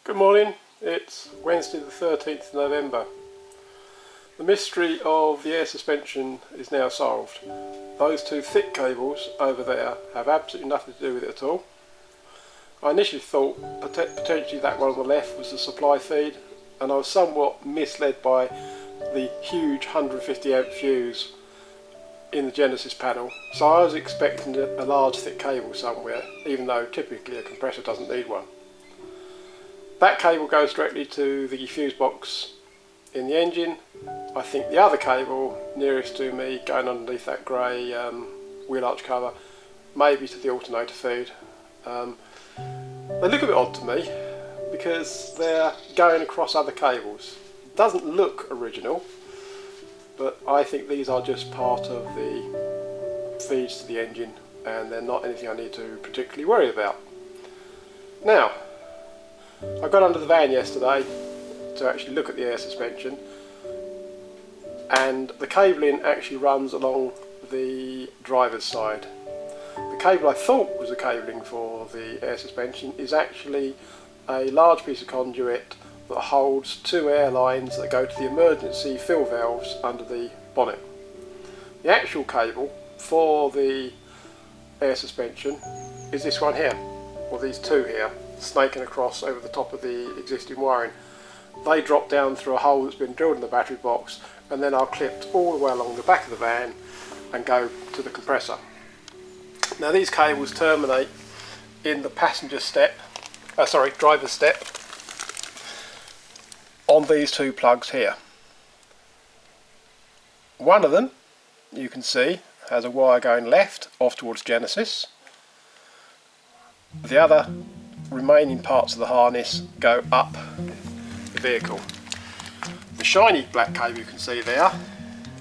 Good morning, it's Wednesday the 13th of November. The mystery of the air suspension is now solved. Those two thick cables over there have absolutely nothing to do with it at all. I initially thought potentially that one on the left was the supply feed, and I was somewhat misled by the huge 150 amp fuse in the Genesis panel, so I was expecting a large thick cable somewhere, even though typically a compressor doesn't need one. That cable goes directly to the fuse box in the engine. I think the other cable nearest to me, going underneath that grey wheel arch cover, maybe to the alternator feed. They look a bit odd to me because they're going across other cables. It doesn't look original, but I think these are just part of the feeds to the engine and they're not anything I need to particularly worry about. Now, I got under the van yesterday to actually look at the air suspension, and the cabling actually runs along the driver's side. The cable I thought was the cabling for the air suspension is actually a large piece of conduit that holds two air lines that go to the emergency fill valves under the bonnet. The actual cable for the air suspension is this one here, or these two here, snaking across over the top of the existing wiring. They drop down through a hole that's been drilled in the battery box and then are clipped all the way along the back of the van and go to the compressor. Now these cables terminate in the driver's step on these two plugs here. One of them, you can see, has a wire going left off towards Genesis. The other remaining parts of the harness go up the vehicle. The shiny black cable you can see there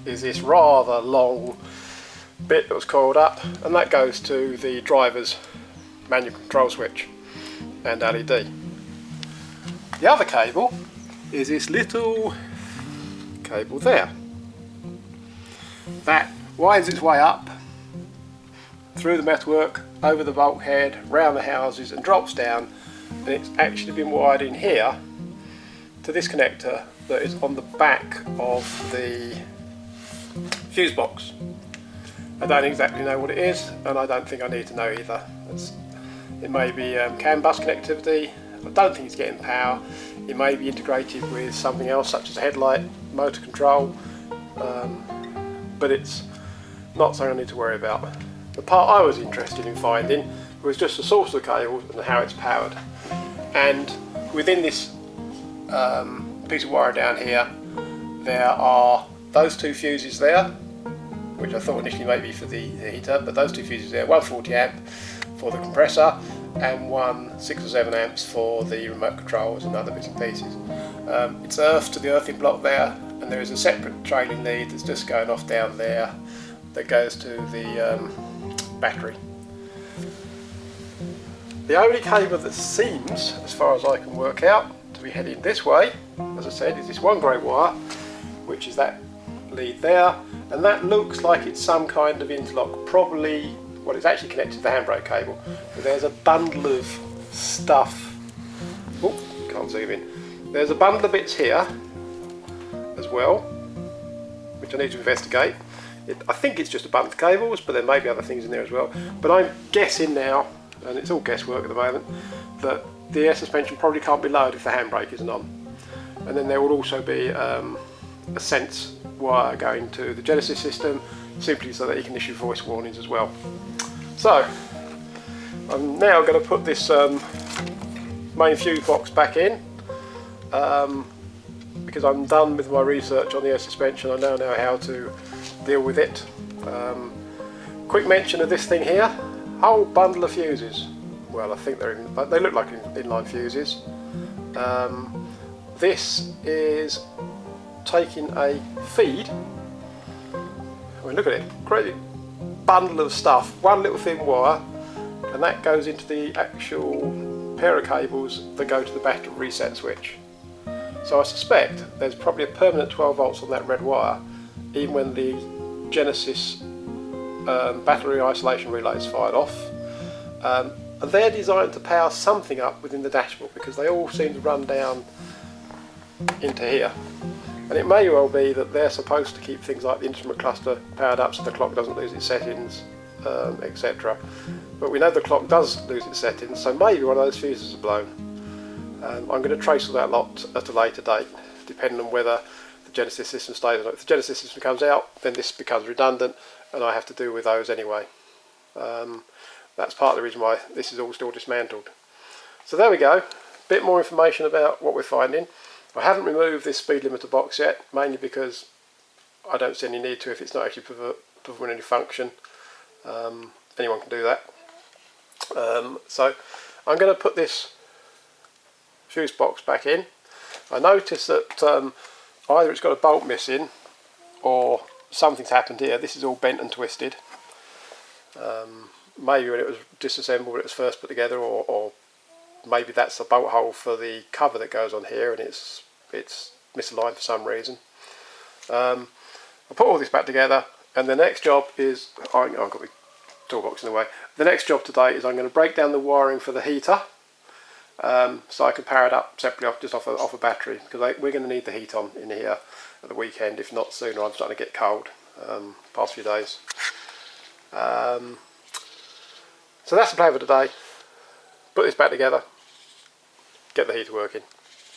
is this rather long bit that was coiled up, and that goes to the driver's manual control switch and LED. The other cable is this little cable there. That winds its way up through the metalwork, over the bulkhead, round the houses and drops down, and it's actually been wired in here to this connector that is on the back of the fuse box. I don't exactly know what it is, and I don't think I need to know either. It may be CAN bus connectivity. I don't think it's getting power. It may be integrated with something else such as a headlight, motor control, but it's not something I need to worry about. The part I was interested in finding was just the source of the cable and how it's powered. And within this piece of wire down here, there are those two fuses there, which I thought initially may be for the heater, but those two fuses there, 140 amp for the compressor and one 6 or 7 amps for the remote controls and other bits and pieces. It's earthed to the earthing block there, and there is a separate trailing lead that's just going off down there that goes to the battery. The only cable that seems, as far as I can work out, to be heading this way, as I said, is this one grey wire, which is that lead there, and that looks like it's some kind of interlock, probably, well, it's actually connected to the handbrake cable, but there's a bundle of stuff. Oh, can't zoom in. There's a bundle of bits here as well, which I need to investigate. I think it's just a bundle of cables, but there may be other things in there as well. But I'm guessing now, and it's all guesswork at the moment, that the air suspension probably can't be lowered if the handbrake isn't on. And then there will also be a sense wire going to the Genesis system, simply so that you can issue voice warnings as well. So, I'm now going to put this main fuse box back in, because I'm done with my research on the air suspension. I now know how to deal with it. Quick mention of this thing here, whole bundle of fuses. Well, I think they look like inline fuses. This is taking a feed. I mean, look at it, great bundle of stuff, one little thin wire, and that goes into the actual pair of cables that go to the battery reset switch. So I suspect there's probably a permanent 12 volts on that red wire, even when the Genesis battery isolation relay is fired off. they're designed to power something up within the dashboard, because they all seem to run down into here. And it may well be that they're supposed to keep things like the instrument cluster powered up so the clock doesn't lose its settings, etc. But we know the clock does lose its settings, so maybe one of those fuses are blown. I'm going to trace all that lot at a later date, depending on whether the Genesis system stays or not. If the Genesis system comes out, then this becomes redundant, and I have to deal with those anyway. That's part of the reason why this is all still dismantled. So there we go, a bit more information about what we're finding. I haven't removed this speed limiter box yet, mainly because I don't see any need to if it's not actually performing any function. Anyone can do that. So I'm going to put this fuse box back in. I noticed that either it's got a bolt missing or something's happened here. This is all bent and twisted. Maybe when it was disassembled when it was first put together, or maybe that's the bolt hole for the cover that goes on here and it's misaligned for some reason. I'll put all this back together, and the next job is, I've got my toolbox in the way. The next job today is I'm going to break down the wiring for the heater, so I can power it up separately just off a battery, because we're going to need the heat on in here at the weekend, if not sooner. I'm starting to get cold past few days. So that's the plan for today. Put this back together, get the heater working,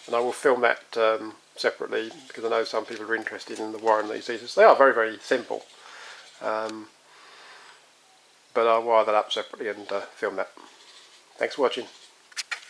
and I will film that separately, because I know some people are interested in the wiring of these heaters. They are very, very simple, but I'll wire that up separately and film that. Thanks for watching.